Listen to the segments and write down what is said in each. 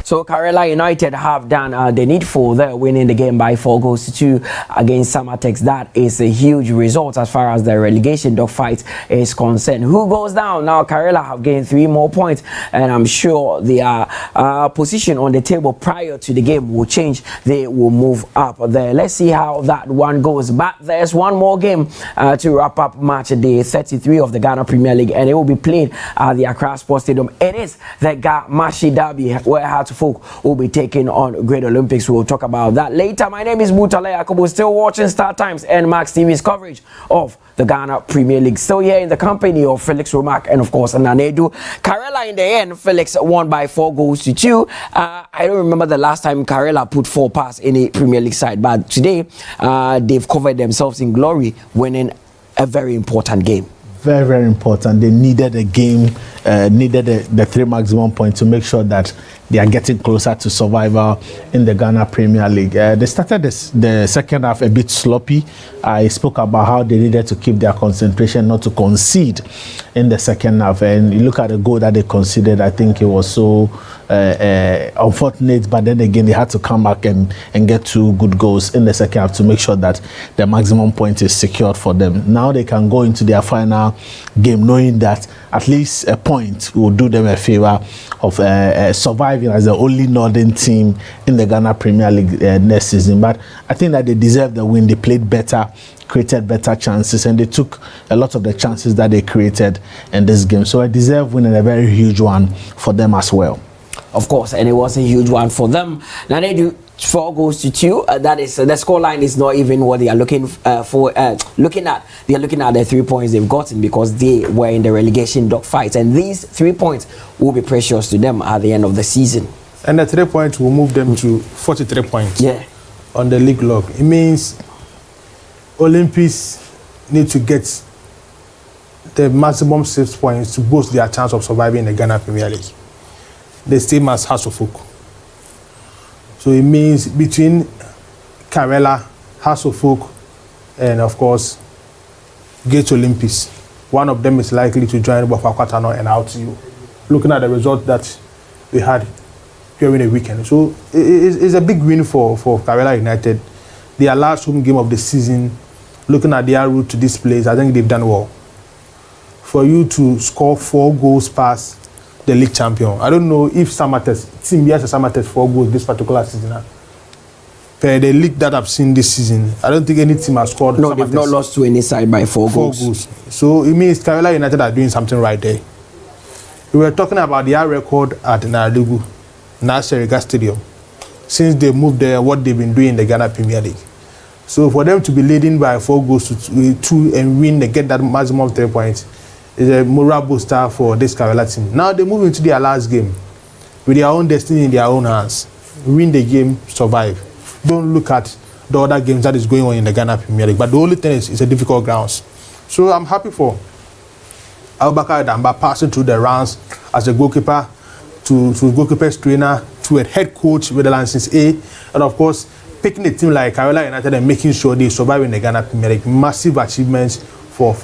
So Karela United have done the needful there, winning the game by 4-2 against Samatex. That is a huge result as far as the relegation dogfight is concerned. Who goes down? Now Karela have gained 3 more points, and I'm sure their position on the table prior to the game will change. They will move up there. Let's see how that one goes. But there's one more game to wrap up match day 33 of the Ghana Premier League, and it will be played at the Accra Sports Stadium. It is the Gamashi Derby, where Heartfolk will be taking on Great Olympics. We'll talk about that later. My name is Mutale Yakubu, still watching Star Times and Max TV's coverage of the Ghana Premier League. Still here in the company of Felix Romack and of course Nanedu. Karela in the end, Felix won by 4-2. I don't remember the last time Karela put 4 past in a Premier League side, but today they've covered themselves in glory, winning a very important game. Very, very important. They needed a game, needed the 3 maximum points to make sure that they are getting closer to survival in the Ghana Premier League. They started the second half a bit sloppy. I spoke about how they needed to keep their concentration, not to concede in the second half. And you look at the goal that they conceded, I think it was so unfortunate, but then again they had to come back and get 2 good goals in the second half to make sure that the maximum point is secured for them. Now they can go into their final game knowing that at least a point will do them a favor of surviving as the only northern team in the Ghana Premier League next season. But I think that they deserve the win. They played better, created better chances, and they took a lot of the chances that they created in this game. So I deserve win, and a very huge one for them as well. Of course, and it was a huge one for them. Now they do 4-2. That is the scoreline is not even what they are looking for. They are looking at the 3 points they've gotten because they were in the relegation dogfight, and these 3 points will be precious to them at the end of the season. And the 3 points will move them to 43 points. Yeah. On the league log, it means Olympics need to get the maximum 6 points to boost their chance of surviving the Ghana Premier League. The same as Heartfolk. So it means between Karela, Heartfolk, and of course, Great Olympics, one of them is likely to join Bofakwatano and RTU. Looking at the result that we had during the weekend. So it's a big win for Karela United. Their last home game of the season, looking at their route to this place, I think they've done well. For you to score 4 goals past the league champion. I don't know if Samatex, team yes, Samatex 4 goals this particular season. Per the league that I've seen this season, I don't think any team has scored. No, they've not lost to any side by 4 goals. So it means Karela United are doing something right there. We were talking about their record at Naradugu, Naseriga Stadium, since they moved there, what they've been doing in the Ghana Premier League. So for them to be leading by 4 goals to 2 and win, they get that maximum 3 points. Is a moral booster for this Karela team. Now they move into their last game with their own destiny in their own hands. Win the game, survive. Don't look at the other games that is going on in the Ghana Premier League. But the only thing is, it's a difficult grounds. So I'm happy for Abubakar Damba passing through the rounds as a goalkeeper to goalkeeper's trainer to a head coach with the license A, and of course picking a team like Karela United and making sure they survive in the Ghana Premier League. Massive achievements for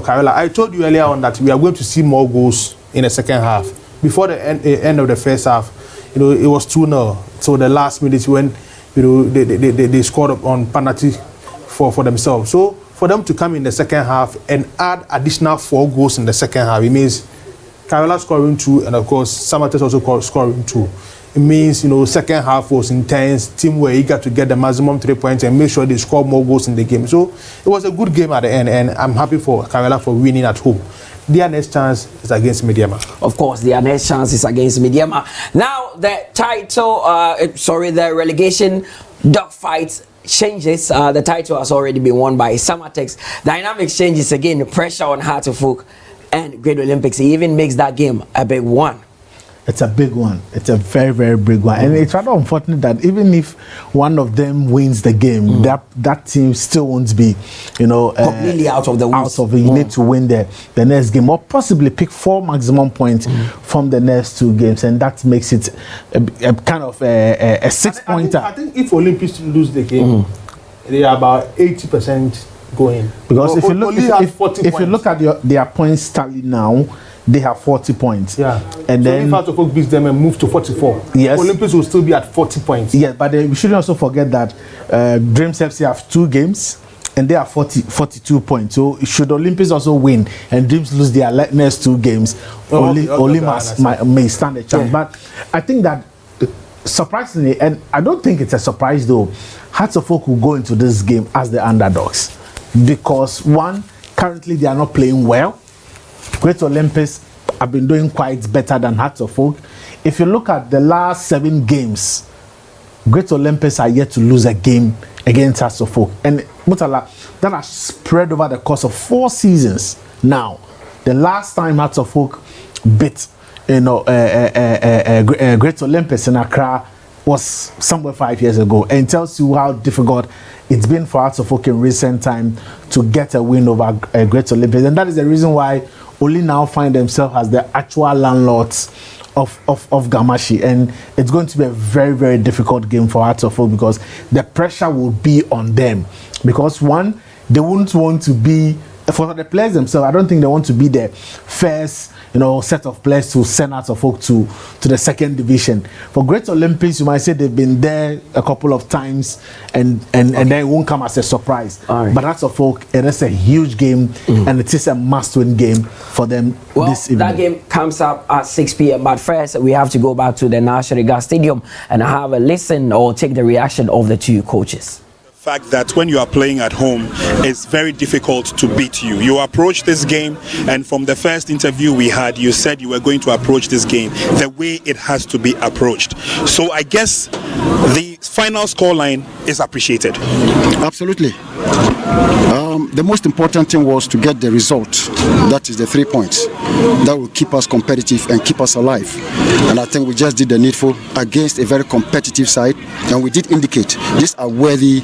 Karela. I told you earlier on that we are going to see more goals in the second half. Before the end of the first half, it was 2-0. So the last minute when they scored on penalty for themselves. So for them to come in the second half and add additional 4 goals in the second half, it means Karela scoring 2 and of course Samatex also scoring 2. It means, second half was intense. Team were eager to get the maximum 3 points and make sure they score more goals in the game. So it was a good game at the end, and I'm happy for Karela for winning at home. Their next chance is against Mediama. Of course, their next chance is against Mediama. Now, the relegation dogfight changes. The title has already been won by Samatex. Dynamics changes again, pressure on Heartfolk and Great Olympics. It even makes that game a big one. It's a big one. It's a very, very big one. And it's rather unfortunate that even if one of them wins the game, that team still won't be, completely out of the woods. You need to win the next game, or possibly pick 4 maximum points from the next 2 games, and that makes it a kind of a 6-pointer. I think if Olympics lose the game, they are about 80% going. Because if you look at their points tally now, they have 40 points. Yeah. And so then if Hearts of Oak beats them and move to 44, yes, Olympics will still be at 40 points. Yeah, but we shouldn't also forget that Dreams FC have 2 games and they are 42 points. So should Olympics also win and Dreams lose their next 2 games, only may stand a chance. Yeah. But I think that surprisingly, and I don't think it's a surprise though, Hearts of Oak will go into this game as the underdogs because one, currently they are not playing well. Great Olympics have been doing quite better than Hearts of Oak. If you look at the last 7 games, Great Olympics are yet to lose a game against Hearts of Oak. And Mutala, that has spread over the course of 4 seasons now. The last time Hearts of Oak beat Great Olympics in Accra was somewhere 5 years ago, and it tells you how difficult it's been for Hearts of Oak in recent time to get a win over Great Olympics. And that is the reason why Oli now find themselves as the actual landlords of Gamashi, and it's going to be a very, very difficult game for Hearts of Oak because the pressure will be on them. Because one, they wouldn't want to be, for the players themselves, I don't think they want to be the first set of players to send Hearts of Oak to the 2nd division. For Great Olympics, you might say they've been there a couple of times and then it won't come as a surprise. Right. But Hearts of Oak, it is a huge game and it is a must-win game for them this evening. That game comes up at 6 p.m. But first, we have to go back to the National Stadium and have a listen or take the reaction of the 2 coaches. Fact that when you are playing at home, it's very difficult to beat you. You approach this game, and from the first interview we had, you said you were going to approach this game the way it has to be approached. So I guess the final scoreline is appreciated. Absolutely. The most important thing was to get the result. That is the 3 points. That will keep us competitive and keep us alive. And I think we just did the needful against a very competitive side, and we did indicate these are worthy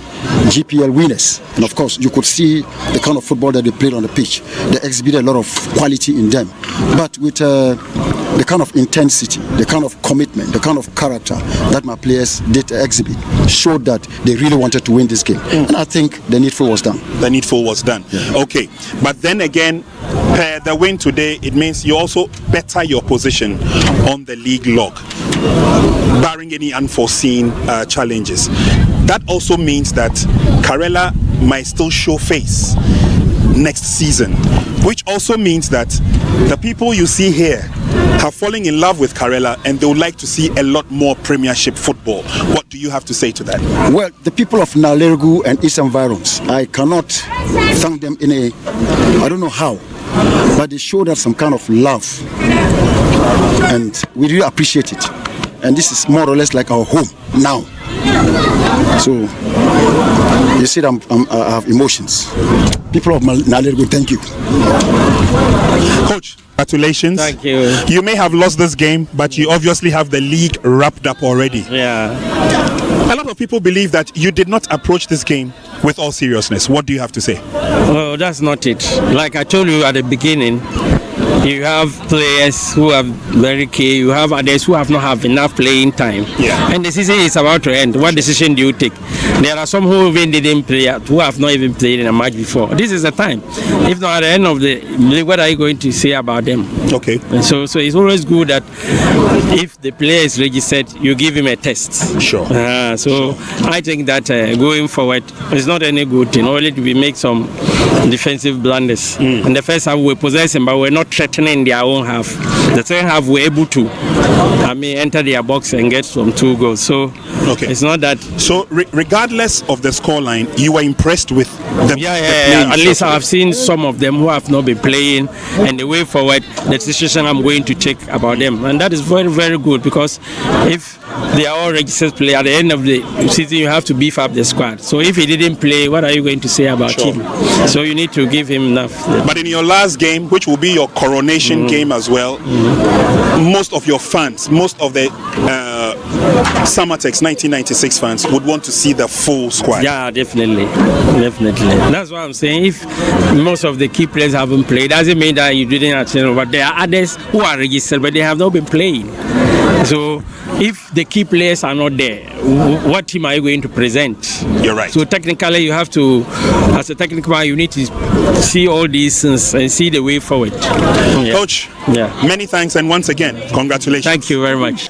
GPL winners. And of course, you could see the kind of football that they played on the pitch. They exhibited a lot of quality in them. But with the kind of intensity, the kind of commitment, the kind of character that my players did exhibit showed that they really wanted to win this game. And I think the needful was done. The needful was done. Yeah. Okay. But then again, per the win today, it means you also better your position on the league log, barring any unforeseen challenges. That also means that Karela might still show face next season, which also means that the people you see here have fallen in love with Karela and they would like to see a lot more Premiership football. What do you have to say to that? Well, the people of Nalergu and its environs, I cannot thank them in I don't know how, but they showed us some kind of love and we really appreciate it. And this is more or less like our home now. So you see, I have emotions. People of Nalergu, thank you. Coach, congratulations. Thank you. You may have lost this game, but you obviously have the league wrapped up already. Yeah. A lot of people believe that you did not approach this game with all seriousness. What do you have to say? Well, that's not it. Like I told you at the beginning, you have players who are very key, you have others who have not have enough playing time. Yeah. And the season is about to end. What decision do you take? There are some who even didn't play, who have not even played in a match before. This is the time. If not, at the end of the league, what are you going to say about them? Okay. And so it's always good that if the player is registered, you give him a test. Sure. So I think that going forward, it's not any good thing. Only we make some defensive blunders. In the first half, we possessed him, but we're not threatening their own half. The second half, we're able to, enter their box and get some 2 goals. So it's not that. So regardless of the scoreline, you were impressed with them. Yeah. At least I have seen some of them who have not been playing, and the way forward, the decision I'm going to take about them, and that is very, very good because if they are all registered players, at the end of the season, you have to beef up the squad. So if he didn't play, what are you going to say about him? So you need to give him enough. But in your last game, which will be your coronation game as well, most of your fans, most of the Summertex 1996 fans would want to see the full squad. Yeah, definitely. That's what I'm saying. If most of the key players haven't played, doesn't mean that you didn't attend, but there are others who are registered, but they have not been playing. So if the key players are not there, what team are you going to present? You're right. So technically, you have to, as a technical man, you need to see all these things and see the way forward. Yeah. Coach, many thanks, and once again, congratulations. Thank you very much.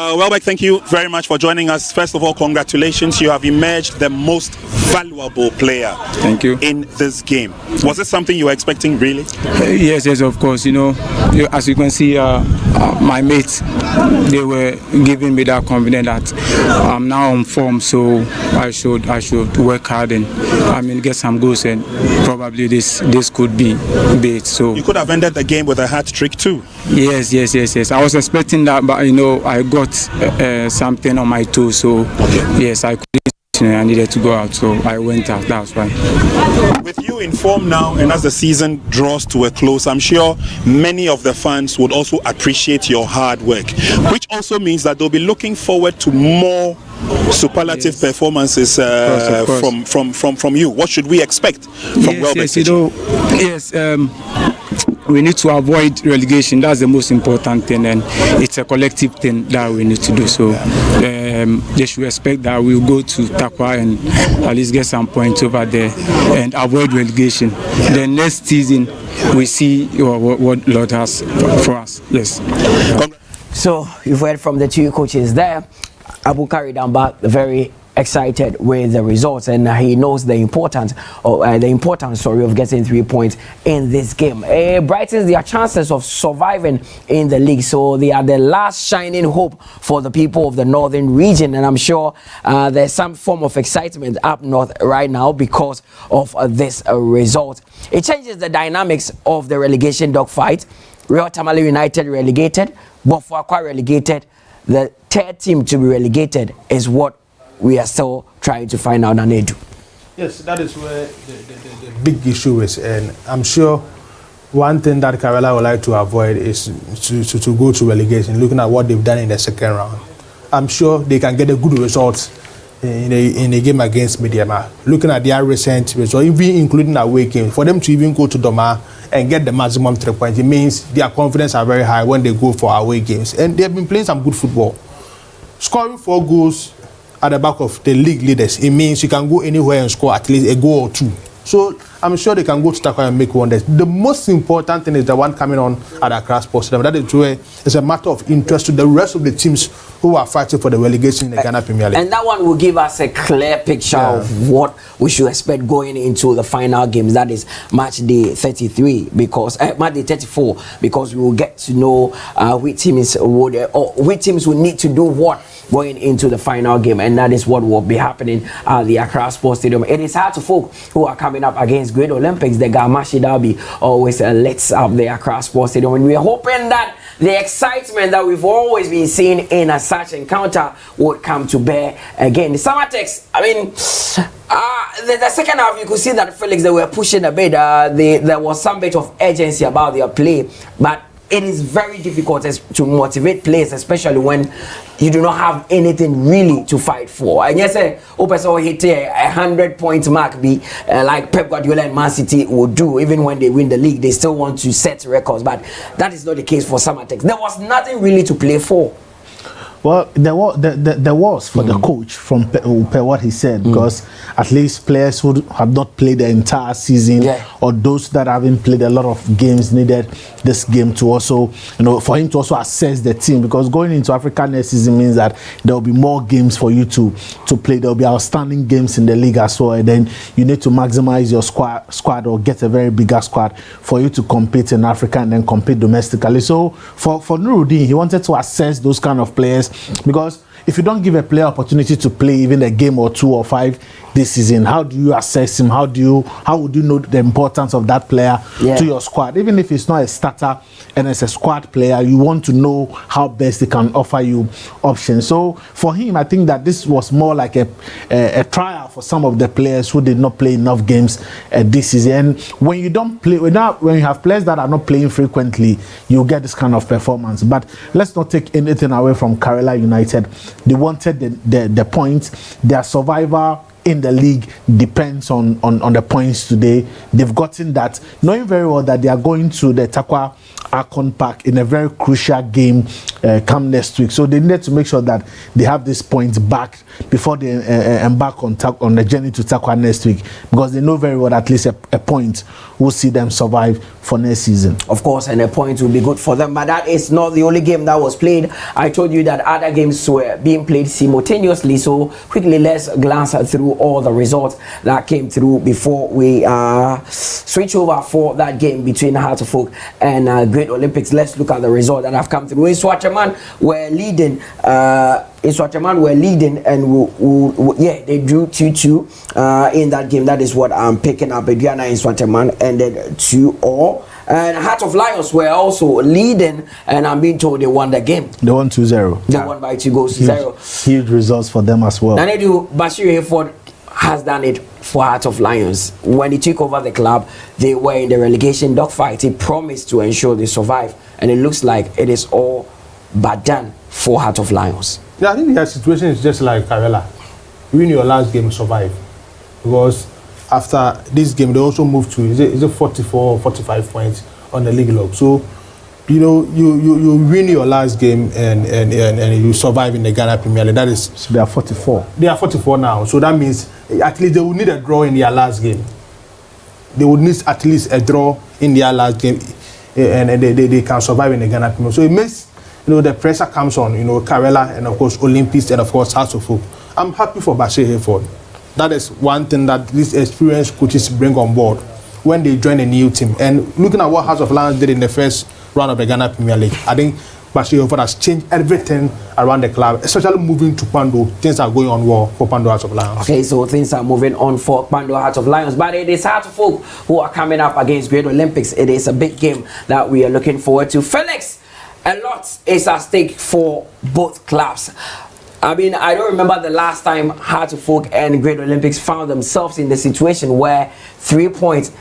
Welbeck, thank you very much for joining us. First of all, congratulations. You have emerged the most valuable player in this game. Was it something you were expecting, really? Yes, of course. As you can see, my mates, they were giving me that confidence that I'm now on form, so I should work hard and get some goals, and probably this could be bait. So you could have ended the game with a hat trick too. Yes. I was expecting that, but I got something on my toe, so yes, I couldn't. I needed to go out, so I went out. That's why. With you in form now, and as the season draws to a close, I'm sure many of the fans would also appreciate your hard work, which also means that they'll be looking forward to more superlative performances from you. What should we expect from Welbeck? We need to avoid relegation. That's the most important thing, and it's a collective thing that we need to do. So they should expect that we'll go to Accra and at least get some points over there and avoid relegation. Then next season we see what Lord has for us. Yes. So you've heard from the two coaches there. Abu carried down back very excited with the results, and he knows the importance of getting 3 points in this game. It brightens their chances of surviving in the league, so they are the last shining hope for the people of the northern region, and I'm sure there's some form of excitement up north right now because of this result. It changes the dynamics of the relegation dogfight. Karela United relegated, but for Accra relegated, the third team to be relegated is what we are still trying to find out, and they do. Yes, that is where the big issue is, and I'm sure one thing that Karela would like to avoid is to go to relegation. Looking at what they've done in the second round, I'm sure they can get a good result in a game against Mediama. Looking at their recent result, even including away game, for them to even go to Doma and get the maximum 3 points, it means their confidence are very high when they go for away games, and they've been playing some good football, scoring 4 goals at the back of the league leaders. It means you can go anywhere and score at least a goal or 2. So I'm sure they can go to Accra and make wonders. The most important thing is the one coming on at Accra Sports Stadium. That is where it's a matter of interest to the rest of the teams who are fighting for the relegation in the Ghana Premier League. And that one will give us a clear picture of what we should expect going into the final games. That is match day 33, because match day 34, because we will get to know which teams will need to do what going into the final game, and that is what will be happening at the Accra Sports Stadium. It is hard to folk who are coming up against Great Olympics. The Gamashi Derby always lights up the Accra Sports Stadium, and we are hoping that the excitement that we've always been seeing in a such encounter would come to bear again. The Summertex, the second half, you could see that Felix, they were pushing a bit. There was some bit of urgency about their play, but it is very difficult to motivate players, especially when you do not have anything really to fight for. And yes, Opeso hit a 100-point mark, like Pep Guardiola and Man City would do. Even when they win the league, they still want to set records, but that is not the case for Summertex. There was nothing really to play for. Well, there was for the coach from what he said, because at least players who have not played the entire season, or those that haven't played a lot of games, needed this game to also, for him to also assess the team, because going into Africa next season means that there will be more games for you to play. There will be outstanding games in the league as well, and then you need to maximize your squad or get a very bigger squad for you to compete in Africa and then compete domestically. So for Nuruddin, he wanted to assess those kind of players, because if you don't give a player opportunity to play even a game or 2 or 5 this season, how do you assess him? How would you know the importance of that player to your squad? Even if it's not a starter and it's a squad player, you want to know how best they can offer you options. So for him, I think that this was more like a trial for some of the players who did not play enough games this season. And when you don't play, when you have players that are not playing frequently, you get this kind of performance. But let's not take anything away from Karela United. They wanted the points. Their survivor in the league depends on the points today. They've gotten that, knowing very well that they are going to the Takwa Akon Park in a very crucial game come next week. So they need to make sure that they have these points back before they embark on the journey to Takwa next week, because they know very well that at least a point will see them survive for next season. Of course, and a point will be good for them, but that is not the only game that was played. I told you that other games were being played simultaneously, so quickly let's glance through all the results that came through before we switch over for that game between Heart of Oak and Great Olympics. Let's look at the result that have come through. Iswachaman were leading. And yeah, they drew 2-2 in that game. That is what I'm picking up. Aduana and Iswachaman ended 2-2. And Heart of Lions were also leading, and I'm being told they won the game. They won 2-0. They won by 2-0. Huge results for them as well. Nanedu Bashir Hayford has done it for Heart of Lions. When he took over the club, they were in the relegation dogfight. He promised to ensure they survive, and it looks like it is all but done for Heart of Lions. Yeah, I think their situation is just like Karela. Win your last game, survive. Because after this game, they also moved to is it 44 or 45 points on the league log. So, you know, you win your last game and you survive in the Ghana Premier League. That is, so they are 44. They are 44 now. So that means at least they will need a draw in their last game. They would need at least a draw in their last game, and they can survive in the Ghana Premier League. So it makes, you know, the pressure comes on, you know, Karela and of course Olympics and of course Heart of Oak. I'm happy for Bashir Hayford. That is one thing that these experienced coaches bring on board when they join a new team. And looking at what Heart of Lions did in the first round of the Ghana Premier League, I think Bashir Hayford has changed everything around the club, especially moving to Pando. Things are going on well for Pando Heart of Lions. Okay, so things are moving on for Pando Heart of Lions, but it is Heart of Oak who are coming up against Great Olympics. It is a big game that we are looking forward to. Felix, a lot is at stake for both clubs. I mean, I don't remember the last time Heart of Oak and Great Olympics found themselves in the situation where 3 points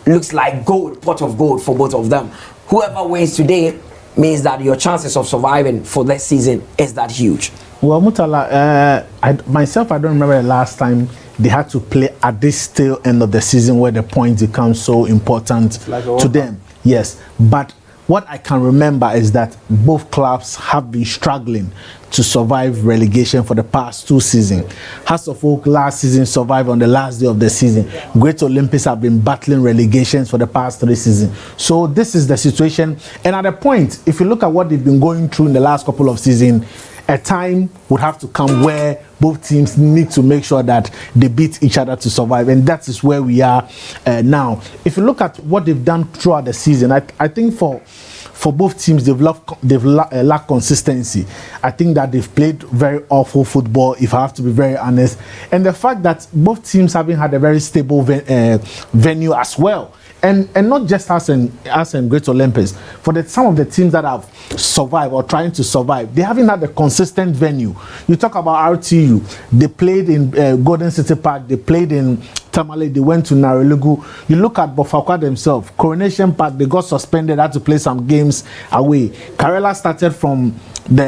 looks like gold, pot of gold for both of them. Whoever wins today means that your chances of surviving for this season is that huge. Well, Mutala, I don't remember the last time they had to play at this tail end of the season where the points become so important like to them. Yes, but what I can remember is that both clubs have been struggling to survive relegation for the past 2 seasons. Heart of Oak last season survived on the last day of the season. Great Olympics have been battling relegations for the past 3 seasons. So this is the situation. And at a point, if you look at what they've been going through in the last couple of seasons, a time would have to come where both teams need to make sure that they beat each other to survive, and that is where we are now. If you look at what they've done throughout the season, I think for both teams they've lacked consistency. I think that they've played very awful football, if I have to be very honest, and the fact that both teams haven't had a very stable venue as well. And not just us and Great Olympics. For some of the teams that have survived or trying to survive, they haven't had a consistent venue. You talk about RTU. They played in Golden City Park. They played in Tamale. They went to Narelugu. You look at Bofakwa themselves. Coronation Park, they got suspended, had to play some games away. Karela started from the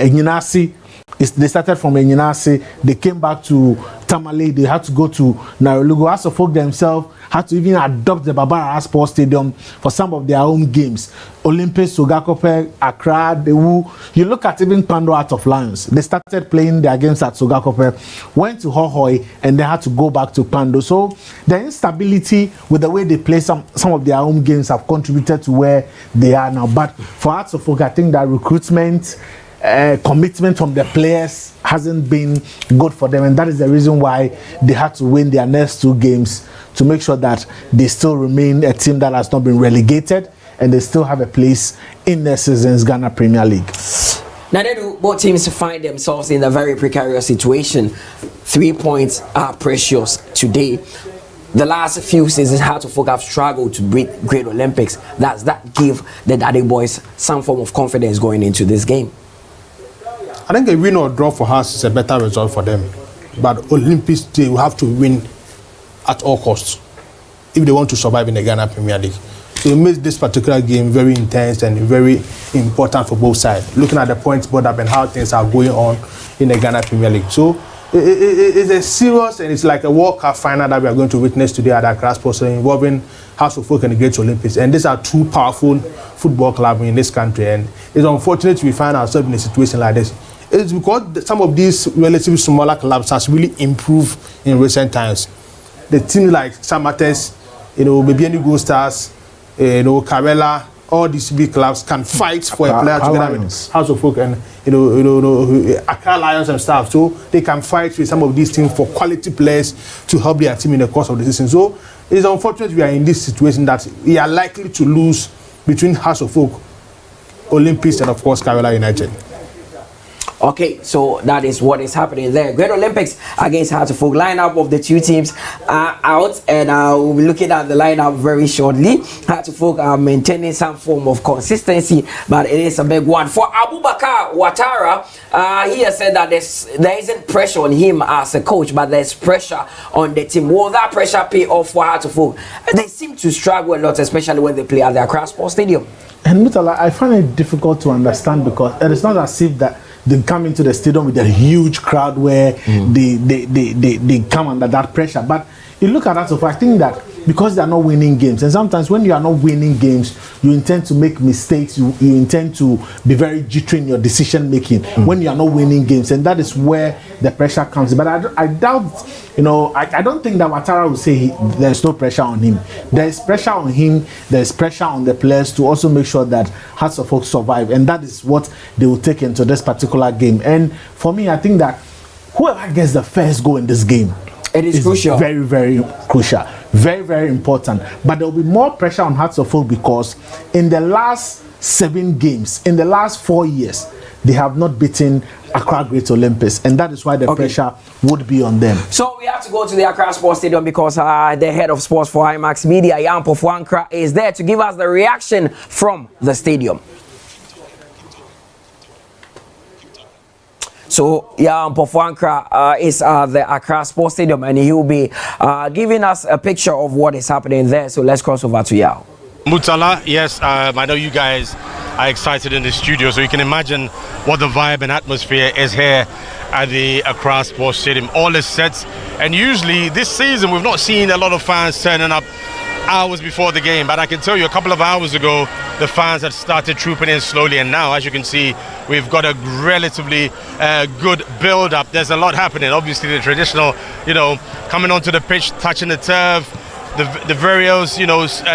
Enyinasi. They started from Enyinasi. They came back to Tamale. They had to go to Narelugu. Heart of Oak themselves had to even adopt the Babara Sports Stadium for some of their own games. Olympics, Sogakope, Accra, Dewu. You look at even Pando Heart of Lions. They started playing their games at Sogakope, went to Hohoi, and they had to go back to Pando. So the instability with the way they play some of their own games have contributed to where they are now. But for Heart of Oak, I think that recruitment, commitment from the players hasn't been good for them, and that is the reason why they had to win their next 2 games to make sure that they still remain a team that has not been relegated and they still have a place in next season's Ghana Premier League. Now, both teams find themselves in a very precarious situation. 3 points are precious today. The last few seasons, Heart of Oak have struggled to beat Great Olympics. That give the Daddy Boys some form of confidence going into this game. I think a win or draw for us is a better result for them. But Olympics, they will have to win at all costs if they want to survive in the Ghana Premier League. So it makes this particular game very intense and very important for both sides. Looking at the points board up and how things are going on in the Ghana Premier League. So It's a serious and it's like a World Cup final that we are going to witness today at Accra Sports Stadium involving House of Folk and the Great Olympics. And these are two powerful football clubs in this country. And it's unfortunate we find ourselves in a situation like this. It's because some of these relatively smaller clubs has really improved in recent times. The teams like Samates, maybe any Gold Stars, Karela, all these big clubs can fight for a player together with House of Folk and Accra Lions and stuff. So they can fight with some of these teams for quality players to help their team in the course of the season. So it's unfortunate we are in this situation that we are likely to lose between House of Folk, Olympics, and of course Karela United. Okay, so that is what is happening there. Great Olympics against Hearts of Folk. Lineup of the two teams are out, and we'll be looking at the lineup very shortly. Hearts of Folk are maintaining some form of consistency, but it is a big one. For Abubakar Ouattara, he has said that there isn't pressure on him as a coach, but there's pressure on the team. Will that pressure pay off for Hearts of Folk? They seem to struggle a lot, especially when they play at the Accra Sports Stadium. And Mutala, I find it difficult to understand because it is not as if that they come into the stadium with a huge crowd where they come under that pressure. But you look at that, so I think that because they are not winning games, and sometimes when you are not winning games, you intend to make mistakes, you intend to be very jittery in your decision making when you are not winning games, and that is where the pressure comes. But I doubt, I don't think that Ouattara will say there's no pressure on him. There's pressure on him, there's pressure on the players to also make sure that Hearts of Folk survive, and that is what they will take into this particular game. And for me, I think that whoever gets the first goal in this game, it is crucial. Very, very crucial. Very, very important. But there will be more pressure on Hearts of Folk because in the last 7 games, in the last 4 years, they have not beaten Accra Great Olympics, and that is why the pressure would be on them. So we have to go to the Accra Sports Stadium because the head of sports for IMAX Media, Yampo Fuankra, is there to give us the reaction from the stadium. So Yampo Fuankra is the Accra Sports Stadium, and he will be giving us a picture of what is happening there. So let's cross over to Yao. Mutala, yes, I know you guys are excited in the studio, so you can imagine what the vibe and atmosphere is here at the Accra Sports Stadium. All is set, and usually this season we've not seen a lot of fans turning up hours before the game, but I can tell you a couple of hours ago the fans had started trooping in slowly, and now, as you can see, we've got a relatively good build-up. There's a lot happening. Obviously the traditional, coming onto the pitch, touching the turf, the various,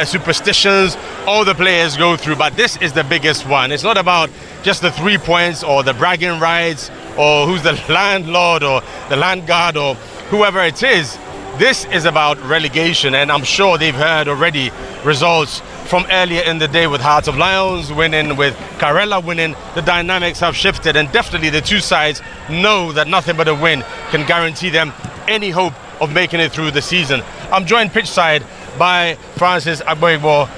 superstitions all the players go through, but this is the biggest one. It's not about just the 3 points or the bragging rights or who's the landlord or the land guard or whoever it is. This is about relegation, and I'm sure they've heard already results from earlier in the day with Hearts of Lions winning, with Karela winning. The dynamics have shifted, and definitely the two sides know that nothing but a win can guarantee them any hope of making it through the season. I'm joined pitchside by Francis Agboigbo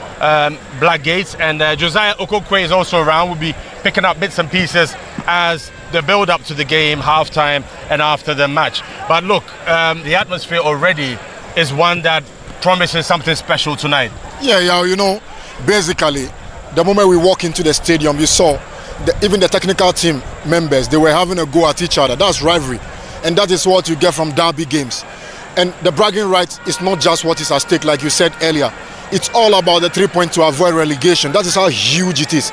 Blackgate, and Josiah Okokwe is also around. We'll be picking up bits and pieces as the build up to the game, halftime and after the match. But look, the atmosphere already is one that promises something special tonight. Yeah, basically the moment we walk into the stadium, you saw even the technical team members, they were having a go at each other. That's rivalry, and that is what you get from derby games. And the bragging rights is not just what is at stake, like you said earlier. It's all about the 3 points to avoid relegation. That is how huge it is.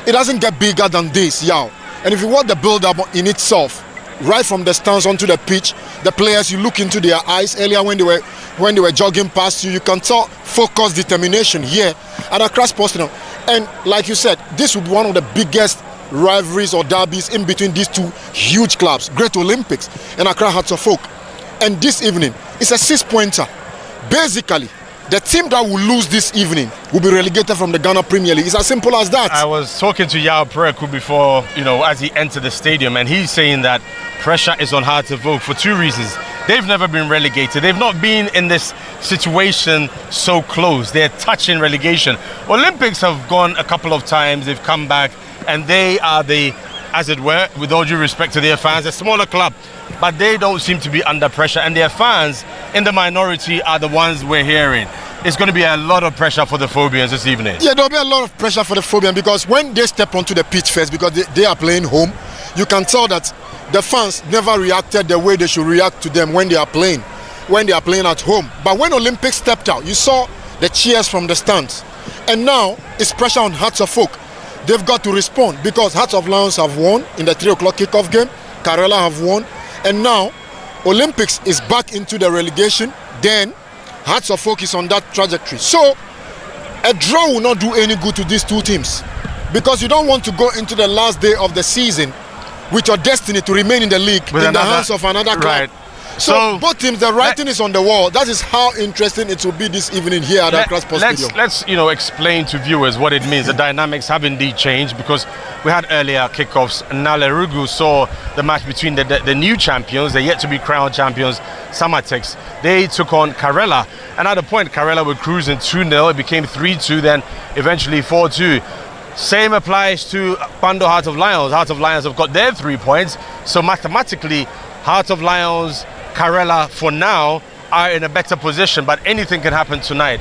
It doesn't get bigger than this, Yao. And if you want the build-up in itself, right from the stands onto the pitch, the players, you look into their eyes earlier when they were jogging past you, you can tell focus, determination here at Accra Sports Stadium. And like you said, this would be one of the biggest rivalries or derbies in between these two huge clubs, Great Olympics and Accra Hearts of Folk. And this evening, it's a 6-pointer. Basically, the team that will lose this evening will be relegated from the Ghana Premier League. It's as simple as that. I was talking to Yao Preku before, as he entered the stadium, and he's saying that pressure is on Hearts of Folk for 2 reasons. They've never been relegated. They've not been in this situation so close. They're touching relegation. Olympics have gone a couple of times. They've come back, and they are the, as it were, with all due respect to their fans, a smaller club, but they don't seem to be under pressure, and their fans in the minority are the ones we're hearing. It's going to be a lot of pressure for the Phobians this evening. Yeah, there'll be a lot of pressure for the Phobians because when they step onto the pitch first, because they are playing home, you can tell that the fans never reacted the way they should react to them when they are playing at home. But when Olympics stepped out, you saw the cheers from the stands. And now it's pressure on Hearts of Oak. They've got to respond because Hearts of Lions have won in the 3 o'clock kickoff game. Karela have won. And now Olympics is back into the relegation. Then Hearts of Oak is on that trajectory. So a draw will not do any good to these two teams, because you don't want to go into the last day of the season with your destiny to remain in the league in the hands of another club. Right. So both teams, the writing is on the wall. That is how interesting it will be this evening here at Accra Sports Stadium. Let's explain to viewers what it means. The dynamics have indeed changed, because we had earlier kickoffs. Now Lerugu saw the match between the new champions, the yet to be crowned champions, Samatex. They took on Karela, and at a point Karela were cruising 2-0. It became 3-2, then eventually 4-2. Same applies to Pando Heart of Lions. Heart of Lions have got their 3 points, so mathematically Heart of Lions, Karela for now are in a better position, but anything can happen tonight.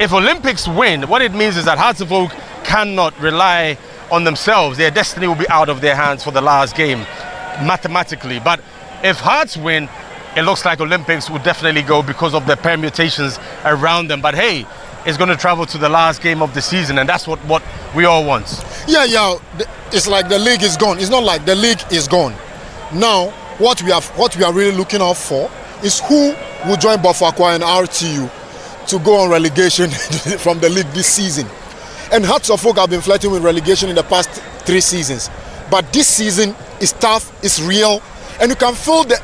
If Olympics win, what it means is that Hearts of Oak cannot rely on themselves. Their destiny will be out of their hands for the last game, mathematically. But if Hearts win, it looks like Olympics will definitely go because of the permutations around them. But hey, it's going to travel to the last game of the season, and that's what we all want. Yeah. It's like the league is gone. It's not like the league is gone. Now, what we are really looking out for is who will join Bafakwa and RTU to go on relegation from the league this season. And Hearts of Oak have been flirting with relegation in the past 3 seasons. But this season is tough, it's real, and you can feel the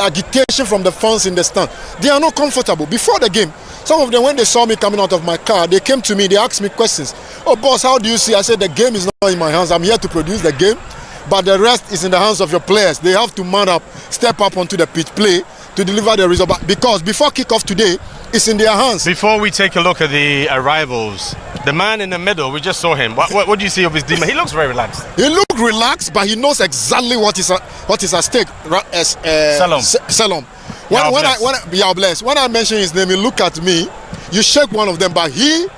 agitation from the fans in the stand. They are not comfortable. Before the game, some of them, when they saw me coming out of my car, they came to me, they asked me questions. Oh boss, how do you see? I said, the game is not in my hands. I'm here to produce the game, but the rest is in the hands of your players. They have to man up, step up onto the pitch, play to deliver the result. But because before kickoff today, it's in their hands. Before we take a look at the arrivals, the man in the middle, we just saw him. What do you see of his demeanor? He looks very relaxed. He looks relaxed, but he knows exactly what is at stake. Salom. When I mention his name, you look at me, you shake one of them, but you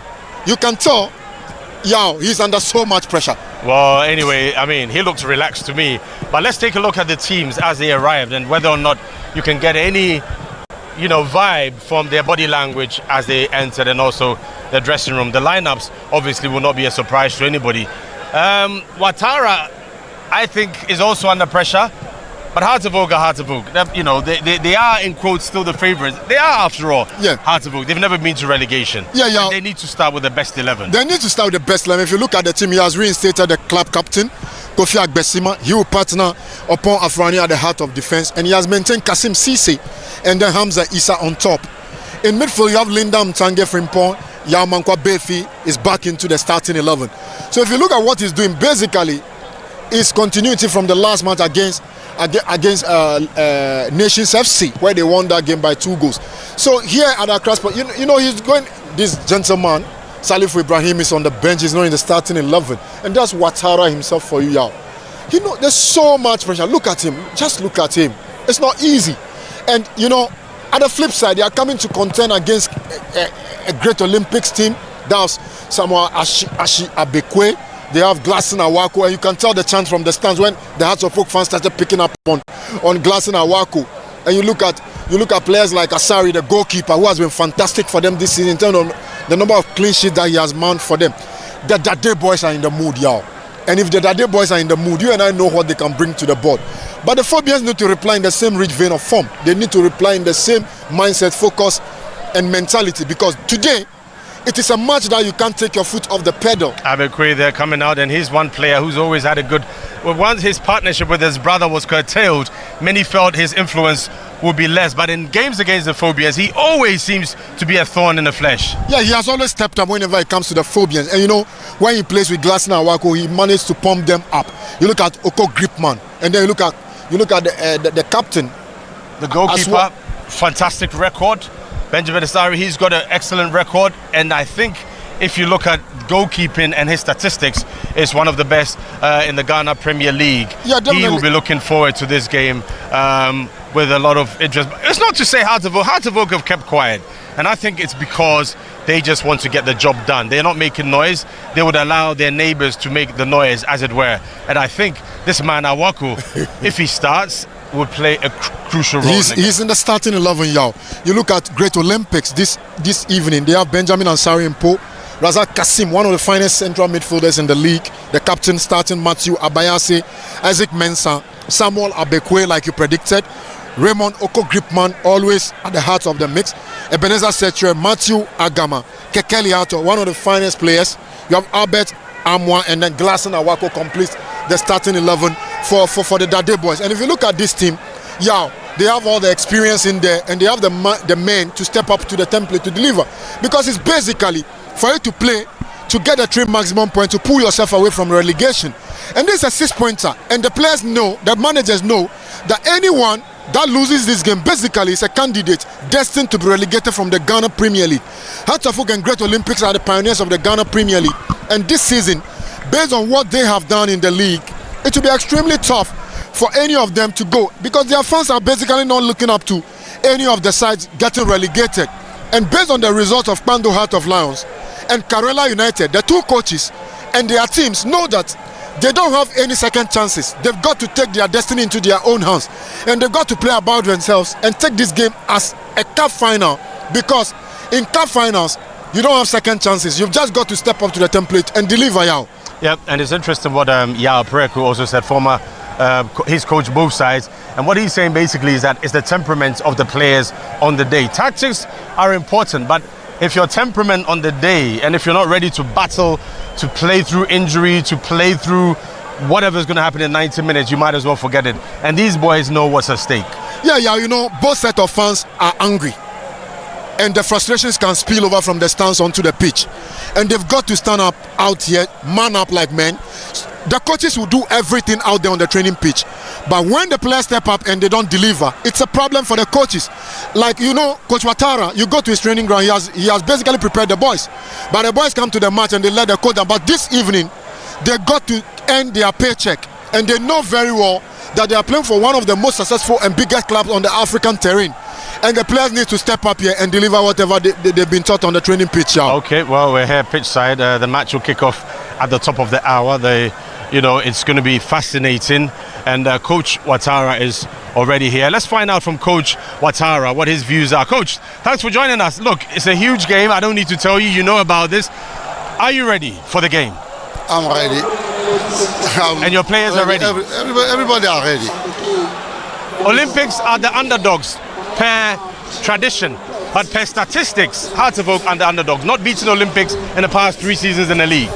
can tell, he's under so much pressure. Well, anyway, I mean, he looks relaxed to me. But let's take a look at the teams as they arrived and whether or not you can get any, vibe from their body language as they entered, and also the dressing room. The lineups obviously will not be a surprise to anybody. Ouattara, I think, is also under pressure. But Hearts of Oak are Hearts of Oak. They are, in quotes, still the favourites. They are, after all, Hearts of Oak. They've never been to relegation. And they need to start with the best 11. They need to start with the best 11. If you look at the team, he has reinstated the club captain, Kofi Agbesima. He will partner upon Afrani at the heart of defence. And he has maintained Kasim Cisse and then Hamza Issa on top. In midfield, you have Linda Mtange Frimpong. Yamankwa Befi is back into the starting 11. So if you look at what he's doing, basically, it's continuity from the last match against Nations FC, where they won that game by 2 goals. So here at Accra Sport, he's going. This gentleman, Salif Ibrahim, is on the bench. He's not in the starting 11, and that's Ouattara himself for you, Yao. There's so much pressure. Look at him. Just look at him. It's not easy. And at the flip side, they are coming to contend against a great Olympics team. That's Samoa Ashi Abekwe. They have Glasson Awako, and you can tell the chant from the stands when the Hearts of Oak fans started picking up on Glasson Awako. And you look at players like Asari, the goalkeeper, who has been fantastic for them this season in terms of the number of clean sheets that he has mounted for them. The Dade boys are in the mood, y'all. And if the Dade boys are in the mood, you and I know what they can bring to the board. But the Phobians need to reply in the same rich vein of form. They need to reply in the same mindset, focus, and mentality, because today, it is a match that you can't take your foot off the pedal. Abekwe, they're coming out, and he's one player who's always had a good... Once his partnership with his brother was curtailed, many felt his influence would be less. But in games against the Phobians, he always seems to be a thorn in the flesh. Yeah, he has always stepped up whenever it comes to the Phobians. And when he plays with Glasson Awako, he managed to pump them up. You look at Oko Gripman, and then you look at the captain. The goalkeeper, fantastic record. Benjamin Asari, he's got an excellent record, and I think if you look at goalkeeping and his statistics, it's one of the best in the Ghana Premier League. Yeah, definitely. He will be looking forward to this game. with a lot of interest. It's not to say Hearts of Oak have kept quiet, and I think it's because they just want to get the job done. They're not making noise. They would allow their neighbours to make the noise, as it were. And I think this man Awaku, if he starts, would play a crucial role. He's in the starting 11, Yao. You look at Great Olympics this evening. They have Benjamin Ansari Mpo, Razak Kasim, one of the finest central midfielders in the league. The captain starting Matthew Abayase, Isaac Mensah, Samuel Abekwe, like you predicted. Raymond Oko Gripman, always at the heart of the mix. Ebenezer Setre, Matthew Agama, Kekeli Ato, one of the finest players. You have Albert Amwa, and then Glasson Awako completes the starting 11 for the Dade boys. And if you look at this team, yeah, they have all the experience in there, and they have the men to step up to the template to deliver. Because it's basically for you to play, to get a 3 maximum point, to pull yourself away from relegation. And this is a 6-pointer, and the players know, the managers know, that anyone that loses this game basically is a candidate destined to be relegated from the Ghana Premier League. Hearts of Oak and Great Olympics are the pioneers of the Ghana Premier League, and this season, based on what they have done in the league, it will be extremely tough for any of them to go, because their fans are basically not looking up to any of the sides getting relegated. And based on the result of Pando Heart of Lions and Karela United, the two coaches and their teams know that they don't have any second chances. They've got to take their destiny into their own hands, and they've got to play about themselves and take this game as a cup final, because in cup finals you don't have second chances. You've just got to step up to the template and deliver, Yao. Yep, and it's interesting what Yao Preku also said, former he's coached both sides, and what he's saying basically is that it's the temperament of the players on the day. Tactics are important, but if your temperament on the day, and if you're not ready to battle, to play through injury, to play through whatever's going to happen in 90 minutes, you might as well forget it. And these boys know what's at stake. Yeah, you know, both set of fans are angry, and the frustrations can spill over from the stands onto the pitch, and they've got to stand up out here, man up like men. The coaches will do everything out there on the training pitch, but when the players step up and they don't deliver, it's a problem for the coaches. Like, you know, Coach Watara, you go to his training ground, he has basically prepared the boys, but the boys come to the match and they let the coach down. But this evening they got to earn their paycheck, and they know very well that they are playing for one of the most successful and biggest clubs on the African terrain, and the players need to step up here and deliver whatever they've been taught on the training pitch. Okay, well, we're here pitch side. The match will kick off at the top of the hour. It's going to be fascinating, and Coach Watara is already here. Let's find out from Coach Watara what his views are. Coach, thanks for joining us. Look, it's a huge game. I don't need to tell you, you know about this. Are you ready for the game? I'm ready. And your players are ready? Everybody are ready. Olympics are the underdogs per tradition, but per statistics, Hearts of Oak are the underdogs, not beating Olympics in the past 3 seasons in the league.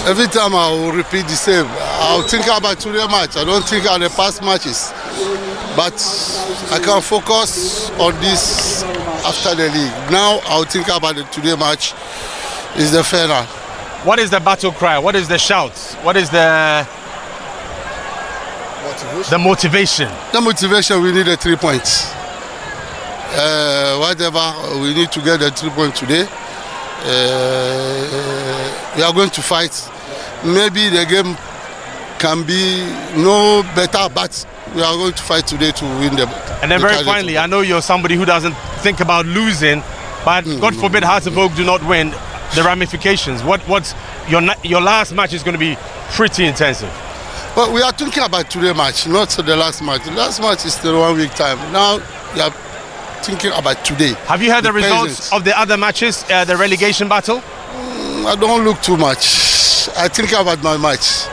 Every time I will repeat the same. I'll think about today's match. I don't think about the past matches. But I can focus on this after the league. Now I'll think about the today match. Is the final. What is the battle cry? What is the shouts? What is the motivation? The motivation, we need the 3 points. Whatever, we need to get the 3 points today. We are going to fight. Maybe the game can be no better, but we are going to fight today to win the. And then very finally, I know you're somebody who doesn't think about losing, but God forbid Hearts of Oak do not win. The ramifications. What's your last match is going to be pretty intensive. Well, we are thinking about today's match, not the last match. The last match is still 1 week time. Now we are thinking about today. Have you heard the results of the other matches, the relegation battle? I don't look too much. I think about my match.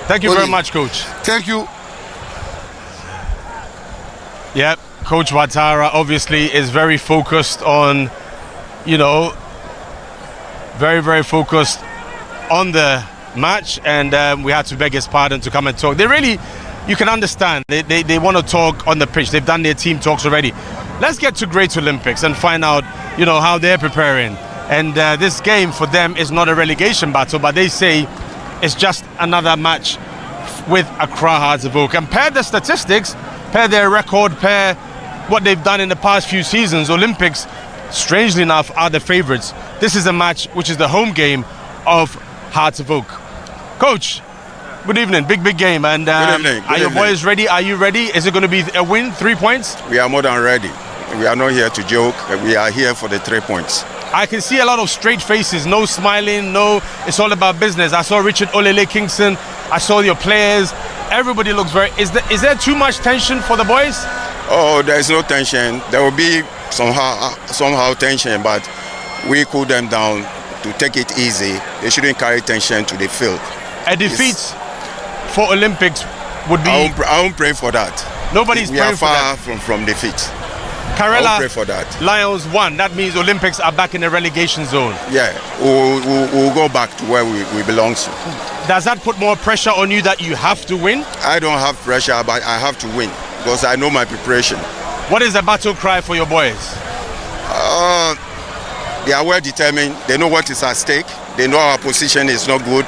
Thank you very much, Coach. Thank you. Yep, Coach Watara obviously is very focused on, very, very focused on the match, and we had to beg his pardon to come and talk. You can understand, they want to talk on the pitch. They've done their team talks already. Let's get to Great Olympics and find out, how they're preparing. And this game for them is not a relegation battle, but they say it's just another match with Accra Hearts of Oak. And per the statistics, per their record, per what they've done in the past few seasons, Olympics, strangely enough, are the favourites. This is a match which is the home game of Hearts of Oak. Coach, Good evening. Big game. And Good evening. Are your boys ready? Are you ready? Is it going to be a win? 3 points? We are more than ready. We are not here to joke. We are here for the 3 points. I can see a lot of straight faces, no smiling, no, it's all about business. I saw Richard Olele Kingston, I saw your players. Everybody looks very, is there too much tension for the boys? Oh, there is no tension. There will be somehow tension, but we cool them down to take it easy. They shouldn't carry tension to the field. A defeat for Olympics would be... I won't pray for that. Nobody's praying for that. We are far from defeat. Karela pray for that. Lions won. That means Olympics are back in the relegation zone. Yeah, we'll go back to where we belong to. Does that put more pressure on you that you have to win? I don't have pressure, but I have to win because I know my preparation. What is the battle cry for your boys? They are well determined. They know what is at stake. They know our position is not good.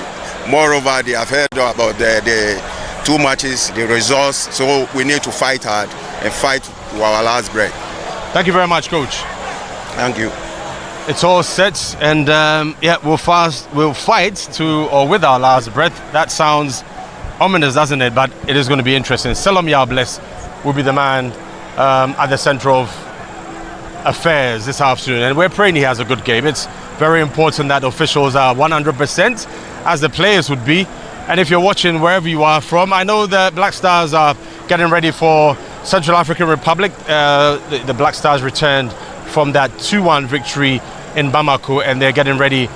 Moreover, they have heard about the 2 matches, the results. So we need to fight hard and fight to our last breath. Thank you very much, Coach. Thank you. It's all set, and we'll fight to or with our last breath. That sounds ominous, doesn't it? But it is going to be interesting. Selam Yabless will be the man at the center of affairs this afternoon, and we're praying he has a good game. It's very important that officials are 100%, as the players would be. And if you're watching wherever you are from, I know the Black Stars are getting ready for Central African Republic. The Black Stars returned from that 2-1 victory in Bamako, and they're getting ready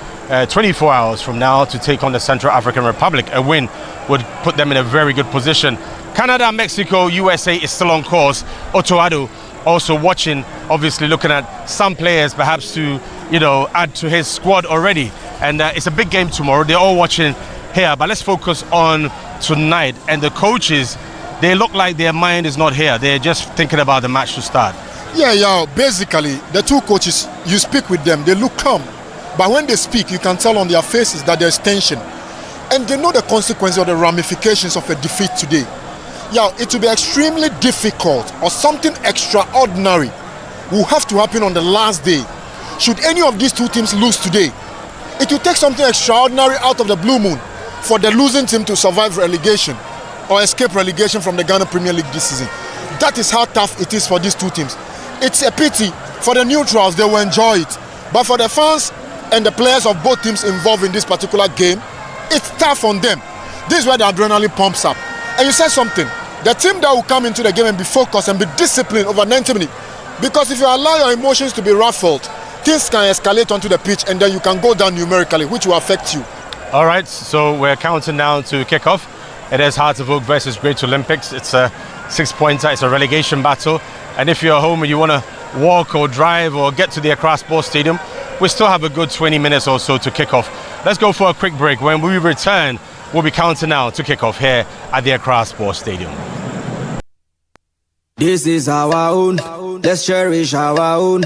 24 hours from now to take on the Central African Republic. A win would put them in a very good position. Canada, Mexico, USA is still on course. Otoado also watching, obviously looking at some players perhaps to, add to his squad already. And it's a big game tomorrow. They're all watching here, but let's focus on tonight. And the coaches, they look like their mind is not here. They're just thinking about the match to start. Yeah. Basically, the two coaches, you speak with them, they look calm. But when they speak, you can tell on their faces that there's tension. And they know the consequences or the ramifications of a defeat today. Yeah, it will be extremely difficult, or something extraordinary will have to happen on the last day. Should any of these two teams lose today, it will take something extraordinary out of the blue moon for the losing team to survive relegation or escape relegation from the Ghana Premier League this season. That is how tough it is for these two teams. It's a pity for the neutrals, they will enjoy it. But for the fans and the players of both teams involved in this particular game, it's tough on them. This is where the adrenaline pumps up. And you said something, the team that will come into the game and be focused and be disciplined over 90 minutes. Because if you allow your emotions to be ruffled, things can escalate onto the pitch and then you can go down numerically, which will affect you. All right, so we're counting down to kickoff. It is Hearts of Oak versus Great Olympics. It's a 6-pointer, it's a relegation battle. And if you're home and you want to walk or drive or get to the Accra Sports Stadium, we still have a good 20 minutes or so to kick off. Let's go for a quick break. When we return, we'll be counting now to kick off here at the Accra Sports Stadium. This is our own, let's cherish our own.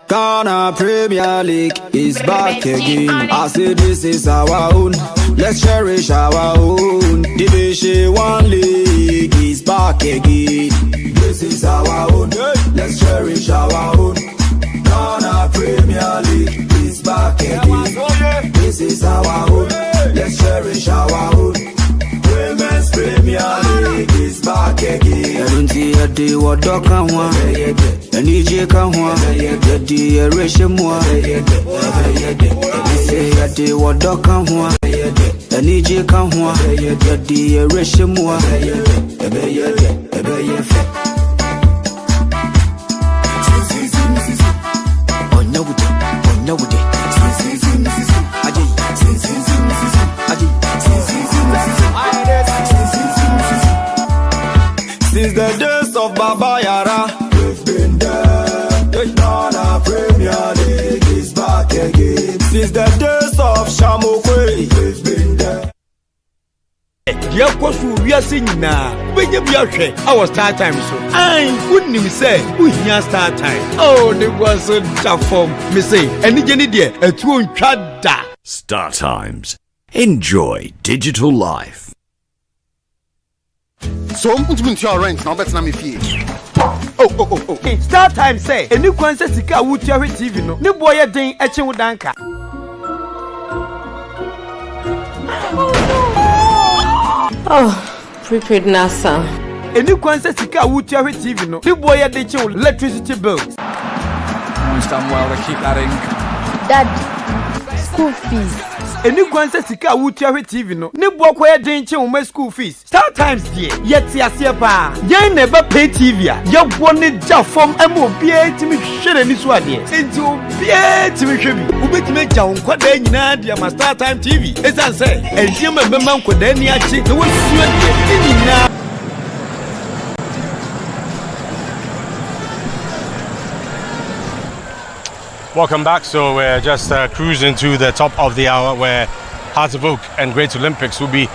Ghana Premier League is back again. I say this is our own, let's cherish our own. Division 1 League is back again. This is our own, let's cherish our own. Ghana Premier League is back again. This is our own, let's cherish our own. Women's Premier League is back again. Yadi wado kanwa, NJ kanwa, yadi ereshemwa. Yadi wado kanwa, NJ kanwa, yadi ereshemwa. Since the days of Baba Yara, we've been there. Ghana Premier League is back again. Since the days of Shamokwe, we've been there. We are singing now. When you be our start time so. I wouldn't even say we hear start time. Oh, there was a tough form. Me say, and you there a true chada. Star Times. Enjoy digital life. So I'm putting into your rent now, but now me pay. Oh. Hey, start time say. A new concert sika would your TV no. New boy thing etching with Danka. Oh, prepaid NASA. Any kwanza sika wutia hwe TV no. The boy ya de che electricity bills. He's done well to keep that in. Dad, school fees. Any kwanza sika wutia hwe TV no. Ne boy kwa ya de che my school fees. Star Times die. Yeti asie pa. Ye never pay TV a. Ye woni ja form emo bia timi hwere ni so ade. Enti obia timi hwe bi. Ubetime ja nkwada nyina dia ma Star Time TV. Esan say, entie mabema nkwada ni achi. Ne wosuo die. Nyina Welcome back. So we're just cruising to the top of the hour where Hearts of Oak and Great Olympics will be,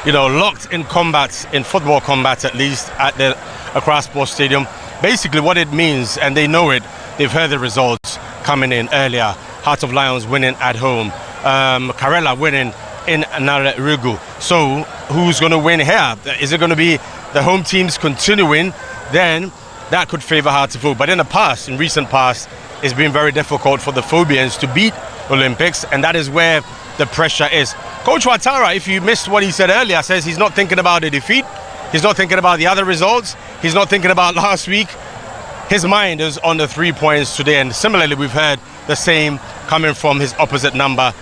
locked in combat, in football combat at least, at the Accra Sports Stadium. Basically what it means, and they know it, they've heard the results coming in earlier. Hearts of Lions winning at home. Karela winning in Narigu. So who's going to win here? Is it going to be the home teams continuing? Then that could favour Hearts of Oak. But in the past, in recent past, it's been very difficult for the Phobians to beat Olympics, and that is where the pressure is. Coach Ouattara, if you missed what he said earlier, says he's not thinking about the defeat, he's not thinking about the other results, he's not thinking about last week. His mind is on the 3 points today, and similarly we've heard the same coming from his opposite number,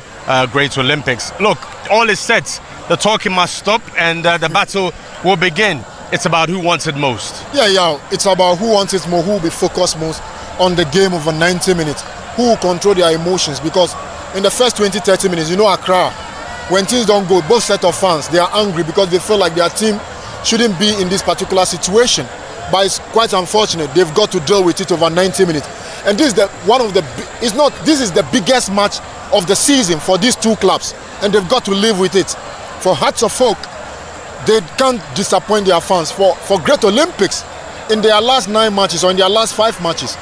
Great Olympics. Look, all is set, the talking must stop, and the battle will begin. It's about who wants it most. Yeah, it's about who wants it more, who will be focused most on the game over 90 minutes, who will control their emotions, because in the first 20-30 minutes, Accra, when things don't go, both set of fans, they are angry because they feel like their team shouldn't be in this particular situation, but it's quite unfortunate. They've got to deal with it over 90 minutes, and this is this is the biggest match of the season for these two clubs, and they've got to live with it. For Hearts of Oak, they can't disappoint their fans. For Great Olympics, in their last 9 matches or in their last 5 matches,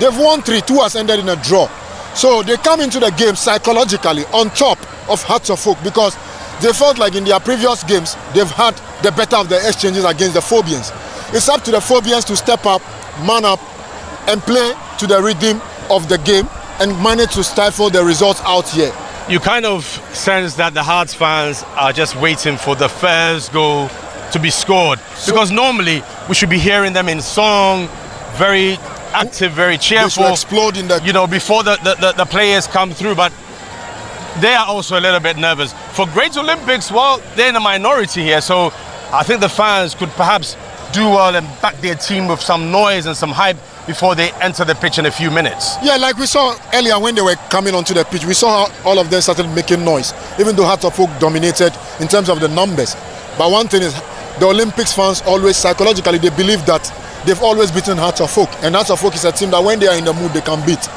they've won 3, 2 has ended in a draw. So they come into the game psychologically on top of Hearts of Oak, because they felt like in their previous games they've had the better of the exchanges against the Phobians. It's up to the Phobians to step up, man up, and play to the rhythm of the game and manage to stifle the results out here. You kind of sense that the Hearts fans are just waiting for the first goal to be scored, because normally we should be hearing them in song, very active, very cheerful, explode in the before the players come through, but they are also a little bit nervous. For Great Olympics, well, they're in a minority here, so I think the fans could perhaps do well and back their team with some noise and some hype before they enter the pitch in a few minutes. Yeah, like we saw earlier when they were coming onto the pitch, we saw how all of them started making noise, even though Hearts of Oak dominated in terms of the numbers. But one thing is, the Olympics fans always psychologically, they believe that they've always beaten Hearts of Oak, and Hearts of Oak is a team that when they are in the mood, they can beat.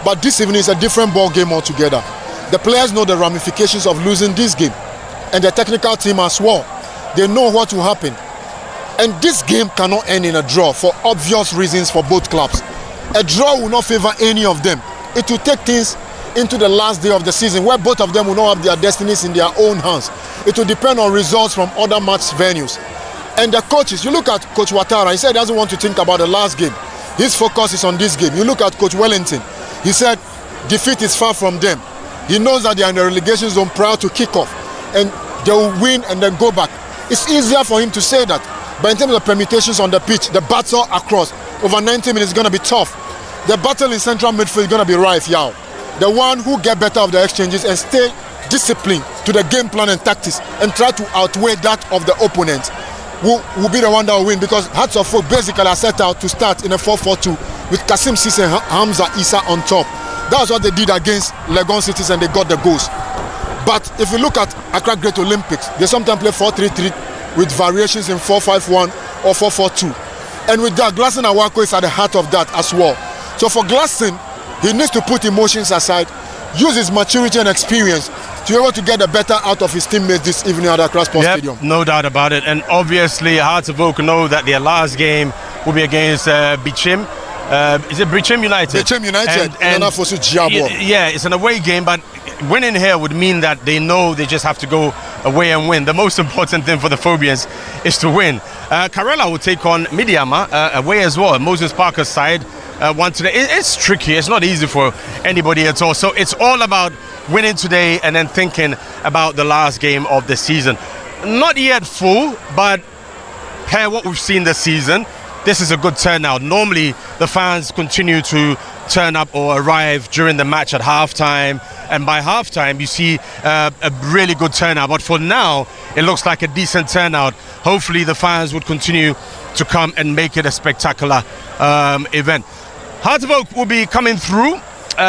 But this evening is a different ball game altogether. The players know the ramifications of losing this game, and the technical team as well. They know what will happen. And this game cannot end in a draw for obvious reasons for both clubs. A draw will not favor any of them. It will take things into the last day of the season where both of them will not have their destinies in their own hands. It will depend on results from other match venues. And the coaches, you look at Coach Ouattara, he said he doesn't want to think about the last game. His focus is on this game. You look at Coach Wellington, he said defeat is far from them. He knows that they are in the relegation zone prior to kickoff, and they will win and then go back. It's easier for him to say that. But in terms of permutations on the pitch, the battle across over 90 minutes is going to be tough. The battle in central midfield is going to be rife, Yao. The one who get better of the exchanges and stay disciplined to the game plan and tactics and try to outweigh that of the opponent will be the one that will win, because Hearts of Oak basically are set out to start in a 4-4-2 with Kasim Cisse and Hamza Issa on top. That was what they did against Legon Cities, and they got the goals. But if you look at Accra Great Olympics, they sometimes play 4-3-3 with variations in 4-5-1 or 4-4-2. And with that, Glasson Awako is at the heart of that as well. So for Glasson, he needs to put emotions aside, use his maturity and experience to be able to get the better out of his teammates this evening at Accra Sports Stadium. No doubt about it. And obviously, Hearts of Oak know that their last game will be against Bichim. Is it Bichim United? Bichim United. Yeah, it's an away game, but winning here would mean that they know they just have to go away and win. The most important thing for the Phobians is to win. Karela will take on Midiama away as well. Moses Parker's side won today. It's tricky. It's not easy for anybody at all. So it's all about winning today and then thinking about the last game of the season. not yet full, but per what we've seen this season, this is a good turnout. Normally, the fans continue to turn up or arrive during the match at halftime, and by halftime, you see a really good turnout. But for now, it looks like a decent turnout. Hopefully, the fans would continue to come and make it a spectacular event. Hearts of Oak will be coming through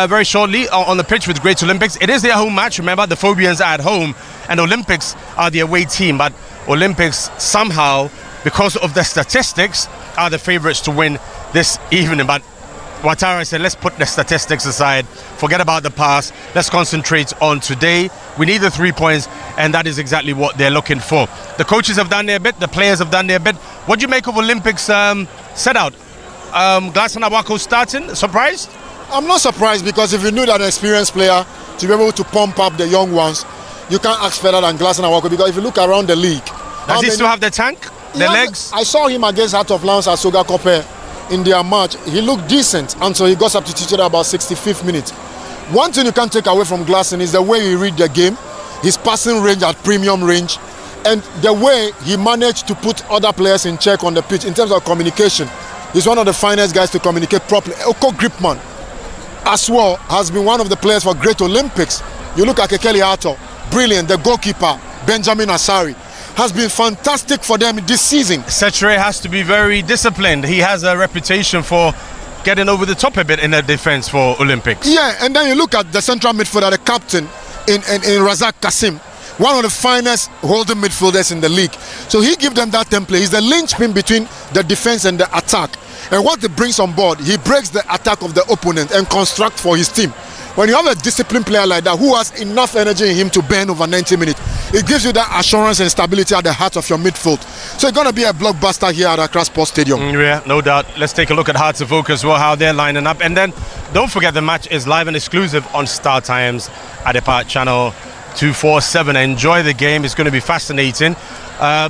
very shortly on the pitch with Great Olympics. It is their home match. Remember, the Phobians are at home and Olympics are the away team. But Olympics somehow, because of the statistics, are the favourites to win this evening. But Ouattara said, let's put the statistics aside, forget about the past, let's concentrate on today. We need the 3 points, and that is exactly what they're looking for. The coaches have done their bit, the players have done their bit. What do you make of Olympics set out? Glasson Awako starting, surprised? I'm not surprised, because if you knew that an experienced player to be able to pump up the young ones, you can't ask further than Glasson Awako, because if you look around the league... Does he still have the tank? The legs? I saw him against Heart of Lions at Soga Kope in their match. He looked decent until he got substituted about 65th minute. One thing you can't take away from Glasson is the way he read the game, his passing range at premium range, and the way he managed to put other players in check on the pitch in terms of communication. He's one of the finest guys to communicate properly. Oko Gripman as well has been one of the players for Great Olympics. You look at Kekeli Ato, brilliant. The goalkeeper, Benjamin Asari, has been fantastic for them this season. Setchere has to be very disciplined. He has a reputation for getting over the top a bit in the defense for Olympics. Yeah, and then you look at the central midfielder, the captain in Razak Kasim, one of the finest holding midfielders in the league. So he gives them that template. He's the linchpin between the defense and the attack. And what he brings on board, he breaks the attack of the opponent and constructs for his team. When you have a disciplined player like that who has enough energy in him to burn over 90 minutes, it gives you that assurance and stability at the heart of your midfield. So it's going to be a blockbuster here at Accra Sports Stadium. Yeah, no doubt. Let's take a look at Hearts of Oak as well, how they're lining up. And then don't forget, the match is live and exclusive on Star Times at the Part Channel 247. Enjoy the game. It's going to be fascinating.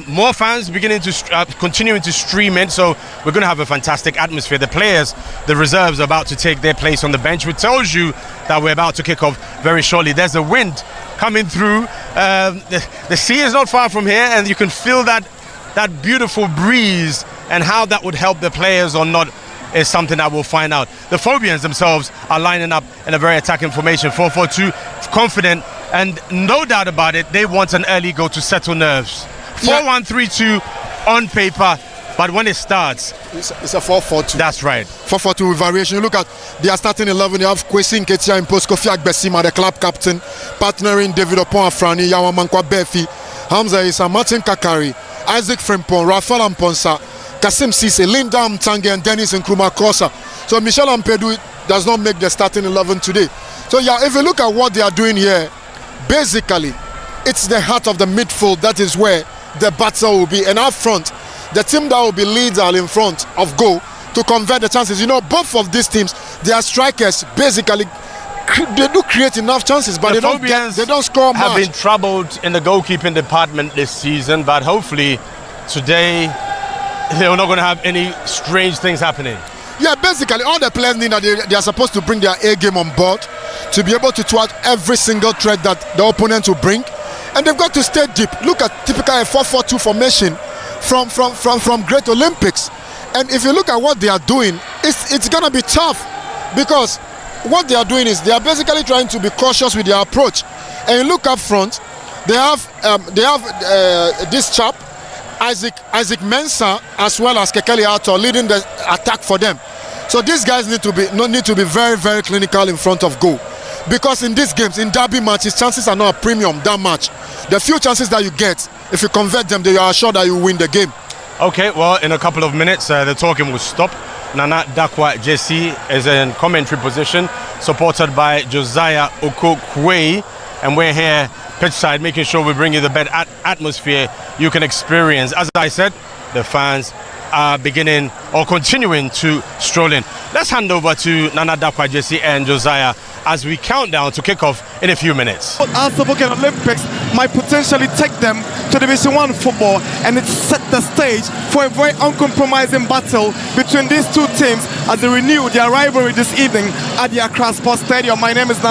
More fans continuing to stream in, so we're going to have a fantastic atmosphere. The players, the reserves, are about to take their place on the bench, which tells you that we're about to kick off very shortly. There's a wind coming through. The sea is not far from here, and you can feel that beautiful breeze, and how that would help the players or not is something that we'll find out. The Phobians themselves are lining up in a very attacking formation, 4-4-2, confident, and no doubt about it, they want an early goal to settle nerves. 4-1-3-2 on paper, but when it starts, it's a 4-4-2. That's right. 4-4-2 with variation. You look at their starting 11. You have Kwesi Nketia in post, Kofi Agbesima, the club captain, partnering David Opon Afrani, Yawa Mankwa Befi, Hamza Issa, Martin Kakari, Isaac Frimpong, Rafael Amponsa, Kasim Sise, Linda Mtange, and Dennis Nkrumah Kosa. So Michel Ampedu does not make the starting 11 today. So yeah, if you look at what they are doing here, basically, it's the heart of the midfield. That is where the battle will be. And up front, the team that will be leads are in front of goal to convert the chances. You know, both of these teams, their strikers basically they do create enough chances, but they don't score much. Have been troubled in the goalkeeping department this season, but hopefully today they're not going to have any strange things happening. Yeah, basically all the players need that they are supposed to bring their A game on board to be able to thwart every single threat that the opponent will bring, and they've got to stay deep. Look at typical 4-4-2 formation from Great Olympics, and if you look at what they are doing, it's gonna be tough, because what they are doing is they are basically trying to be cautious with their approach. And you look up front, they have this chap Isaac Mensah as well as Kekeli Ato leading the attack for them. So these guys need to be very, very clinical in front of goal, because in these games, in derby matches, chances are not a premium that much. The few chances that you get, if you convert them, they are sure that you win the game. Okay, well, in a couple of minutes, the talking will stop. Nana Dakwa Jesse is in commentary position, supported by Josiah Okokwe, and we're here pitchside, making sure we bring you the best atmosphere you can experience. As I said, the fans are beginning or continuing to stroll in. Let's hand over to Nana Dakwa Jesse and Josiah as we count down to kick off in a few minutes. Hearts of Oak Olympics might potentially take them to Division 1 football, and it set the stage for a very uncompromising battle between these two teams as they renew their rivalry this evening at the Accra Sports Stadium. My name is Nana